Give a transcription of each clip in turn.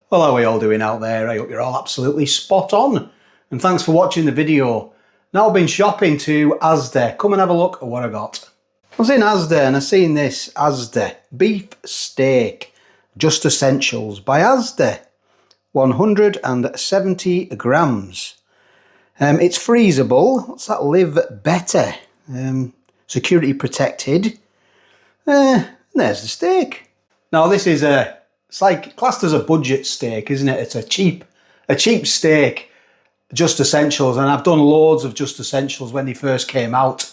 Well, how are we all doing out there? I hope you're all absolutely spot on. And thanks for watching the video. Now I've been shopping to Asda. Come and have a look at what I got. I was in Asda and I seen this Asda beef steak, Just Essentials by Asda. 170 grams. It's freezable. What's that? Live better. Security protected. There's the steak. Now this is it's like classed as a budget steak, isn't it? It's a cheap steak, Just Essentials, and I've done loads of Just Essentials when they first came out,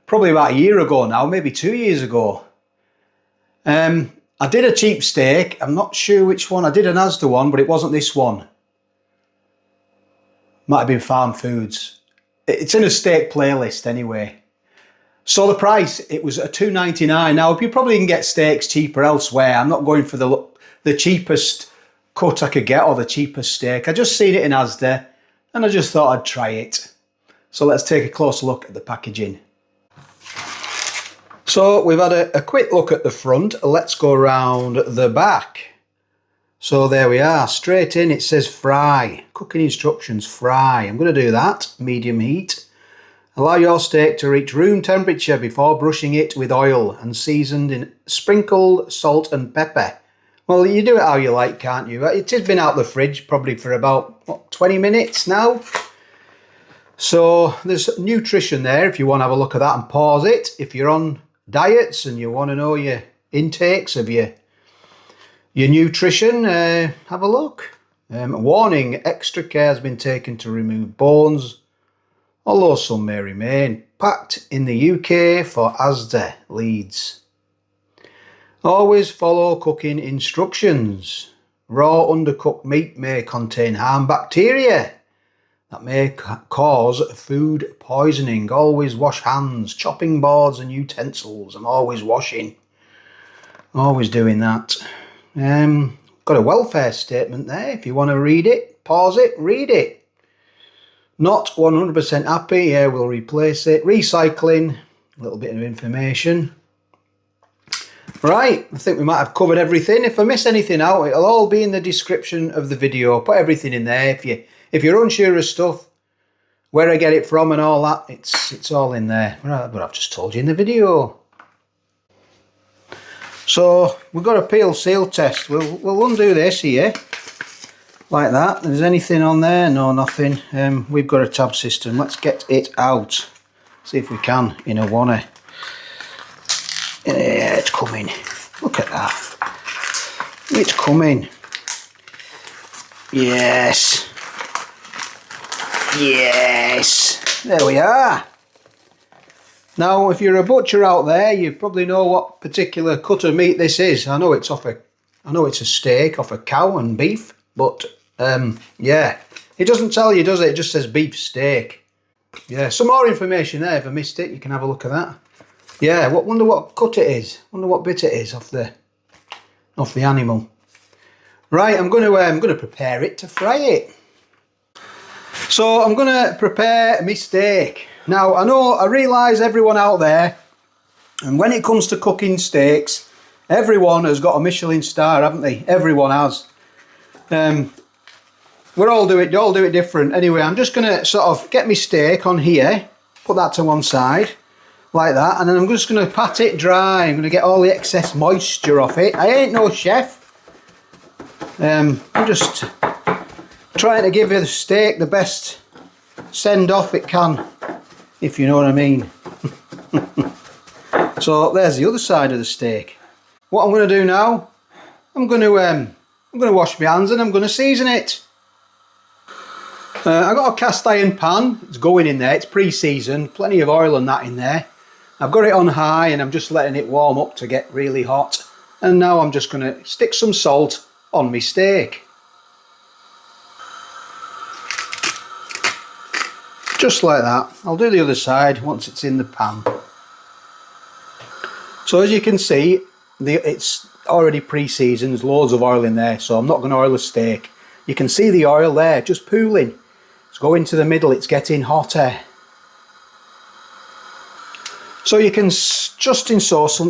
probably about a year ago now, maybe 2 years ago. I did a cheap steak. I'm not sure which one. I did an Asda one, but it wasn't this one. Might have been Farm Foods. It's in a steak playlist anyway. So the price, it was $2.99. Now, you probably can get steaks cheaper elsewhere. I'm not going for the cheapest cut I could get or the cheapest steak. I just seen it in Asda and I just thought I'd try it. So let's take a closer look at the packaging. So we've had a quick look at the front. Let's go around the back. So there we are, straight in it says fry. Cooking instructions, fry. I'm going to do that, medium heat. Allow your steak to reach room temperature before brushing it with oil and seasoned in sprinkled salt and pepper. Well, you do it how you like, can't you? It has been out the fridge probably for about, what, 20 minutes now? So there's nutrition there if you want to have a look at that and pause it. If you're on diets and you want to know your intakes of your nutrition, have a look. Warning, extra care has been taken to remove bones, although some may remain. Packed in the UK for Asda, Leeds. Always follow cooking instructions. Raw undercooked meat may contain harm bacteria that may cause food poisoning. Always wash hands, chopping boards and utensils. I'm always washing. Always doing that. Got a welfare statement there. If you want to read it, pause it, read it. Not 100% happy, yeah, we'll replace it. Recycling, a little bit of information. Right, I think we might have covered everything. If I miss anything out, it'll all be in the description of the video. Put everything in there. If you're unsure of stuff, where I get it from and all that, it's all in there. But I've just told you in the video. So we've got a peel seal test. We'll undo this here. Like that. There's anything on there? No, nothing. We've got a tab system. Let's get it out. See if we can in a wanna. Yeah, it's coming. Look at that. It's coming. Yes. Yes. There we are. Now, if you're a butcher out there, you probably know what particular cut of meat this is. I know it's a steak off a cow and beef, but yeah, it doesn't tell you, does it? It just says beef steak. Yeah, some more information there. If I missed it, you can have a look at that. Yeah, wonder what cut it is. Wonder what bit it is off the animal. Right, I'm going to prepare it to fry it. So I'm going to prepare my steak. Now I realise everyone out there, and when it comes to cooking steaks, everyone has got a Michelin star, haven't they? Everyone has. We all do it different. Anyway, I'm just going to sort of get my steak on here, put that to one side, like that, and then I'm just going to pat it dry. I'm going to get all the excess moisture off it. I ain't no chef. I'm just trying to give the steak the best send off it can, if you know what I mean. So there's the other side of the steak. What I'm going to do now, I'm going to wash my hands and I'm going to season it. I've got a cast iron pan. It's going in there. It's pre-seasoned. Plenty of oil and that in there. I've got it on high and I'm just letting it warm up to get really hot. And now I'm just going to stick some salt on my steak. Just like that. I'll do the other side once it's in the pan. So as you can see, it's already pre-seasoned. There's loads of oil in there, so I'm not going to oil a steak. You can see the oil there just pooling. It's going to the middle. It's getting hotter. So you can just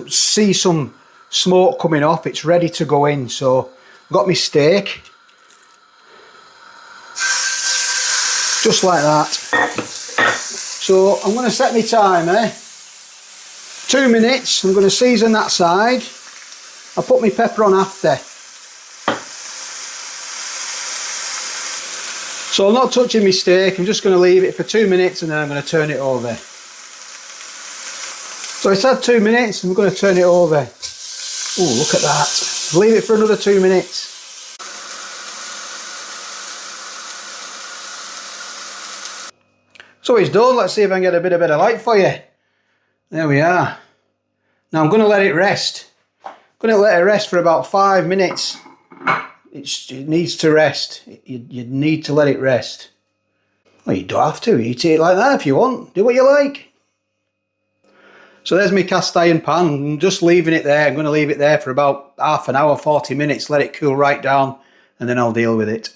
see some smoke coming off. It's ready to go in. So I've got my steak. Just like that. So I'm going to set my timer. 2 minutes. I'm going to season that side. I'll put my pepper on after. So I'm not touching my steak. I'm just going to leave it for 2 minutes and then I'm going to turn it over. So it's had 2 minutes. I'm going to turn it over. Oh, look at that. Leave it for another 2 minutes. So it's done. Let's see if I can get a bit of better light for you. There we are. Now I'm going to let it rest. I'm going to let it rest for about 5 minutes. It needs to rest. You need to let it rest. Well, you don't have to. Eat it like that if you want. Do what you like. So there's my cast iron pan. I'm just leaving it there. I'm going to leave it there for about half an hour, 40 minutes. Let it cool right down and then I'll deal with it.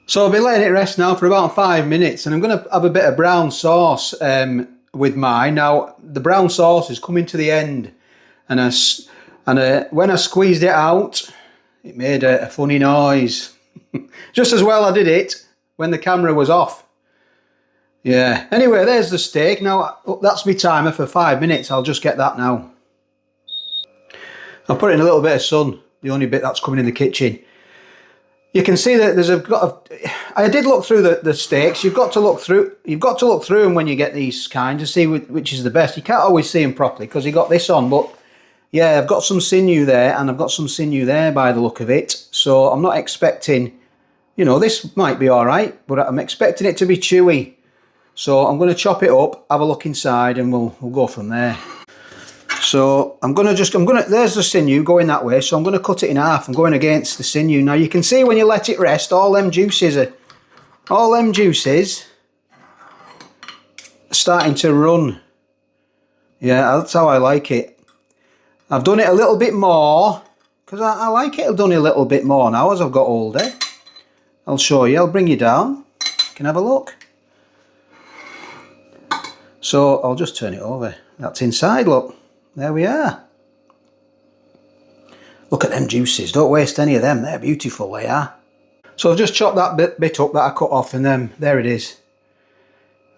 So I'll be letting it rest now for about 5 minutes and I'm going to have a bit of brown sauce with mine. Now the brown sauce is coming to the end and when I squeezed it out, it made a funny noise. Just as well I did it when the camera was off. Yeah, anyway, there's the steak. Now, that's my timer for 5 minutes. I'll just get that now. I'll put it in a little bit of sun, the only bit that's coming in the kitchen. You can see that I did look through the steaks. You've got to look through them when you get these kind to see which is the best. You can't always see them properly because you got this on, but yeah, I've got some sinew there and I've got some sinew there by the look of it. So I'm not expecting, you know, this might be all right, but I'm expecting it to be chewy. So I'm going to chop it up, have a look inside, and we'll go from there. So there's the sinew going that way, so I'm going to cut it in half. I'm going against the sinew. Now you can see when you let it rest, all them juices are starting to run. Yeah, that's how I like it. I've done it a little bit more, because I like it. I've done it a little bit more now as I've got older. I'll show you, I'll bring you down. You can have a look. So I'll just turn it over. That's inside, look. There we are. Look at them juices. Don't waste any of them. They're beautiful, they are. So I've just chopped that bit up that I cut off and then there it is.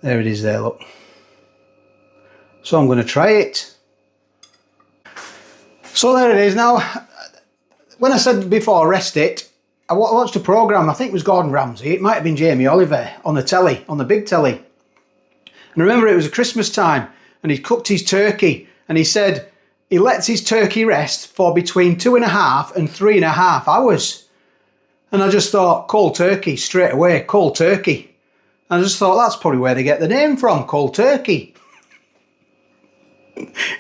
There it is there, look. So I'm going to try it. So there it is. Now, when I said before rest it, I watched a programme, I think it was Gordon Ramsay. It might have been Jamie Oliver on the telly, on the big telly. And remember, it was Christmas time and he cooked his turkey and he said he lets his turkey rest for between 2.5 and 3.5 hours. And I just thought, cold turkey, straight away, cold turkey. And I just thought, that's probably where they get the name from, cold turkey.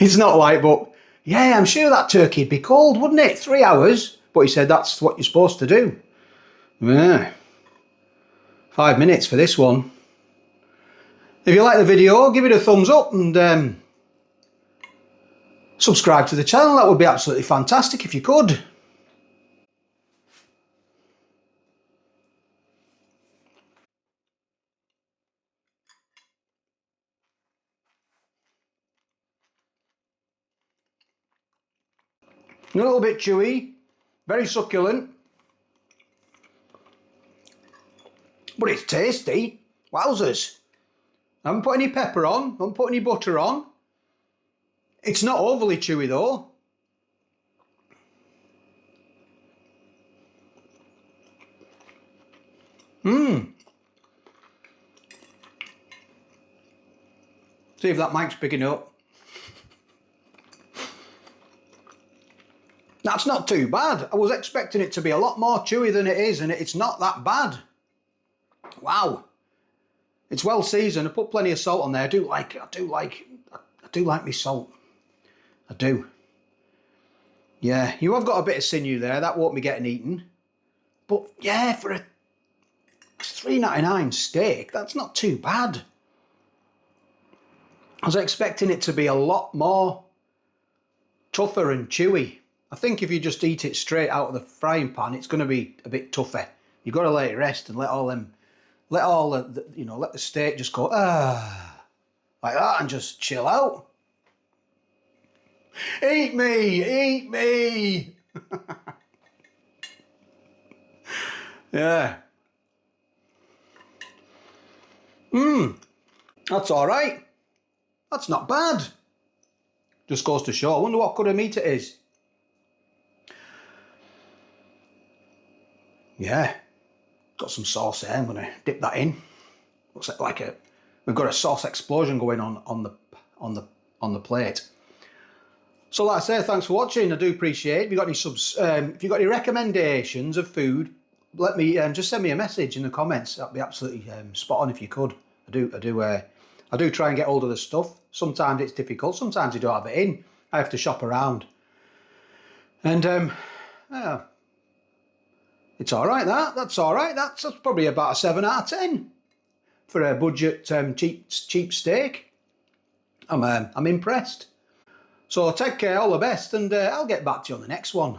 It's not like, but yeah, I'm sure that turkey'd be cold, wouldn't it? 3 hours. But he said that's what you're supposed to do. Yeah. 5 minutes for this one. If you like the video, give it a thumbs up and subscribe to the channel. That would be absolutely fantastic if you could. A little bit chewy, very succulent, but it's tasty. Wowzers. I haven't put any pepper on, I haven't put any butter on. It's not overly chewy though. See if that mic's picking up. That's not too bad. I was expecting it to be a lot more chewy than it is, and it's not that bad. Wow. It's well seasoned. I put plenty of salt on there. I do like my salt. I do. Yeah, you have got a bit of sinew there. That won't be getting eaten. But yeah, for a $3.99 steak, that's not too bad. I was expecting it to be a lot more tougher and chewy. I think if you just eat it straight out of the frying pan, it's going to be a bit tougher. You've got to let it rest and let the steak just go, like that and just chill out. Eat me, eat me. Yeah. That's all right. That's not bad. Just goes to show. I wonder what cut of meat it is. Yeah, got some sauce there. I'm gonna dip that in. Looks like we've got a sauce explosion going on the plate. So like I say, thanks for watching. I do appreciate it. If you got any if you got any recommendations of food, let me just send me a message in the comments. That'd be absolutely spot on if you could. I do try and get hold of the stuff. Sometimes it's difficult. Sometimes you don't have it in. I have to shop around. And yeah, it's all right. That's all right. That's probably about a 7 out of 10 for a budget cheap steak. I'm impressed. So take care, all the best, and I'll get back to you on the next one.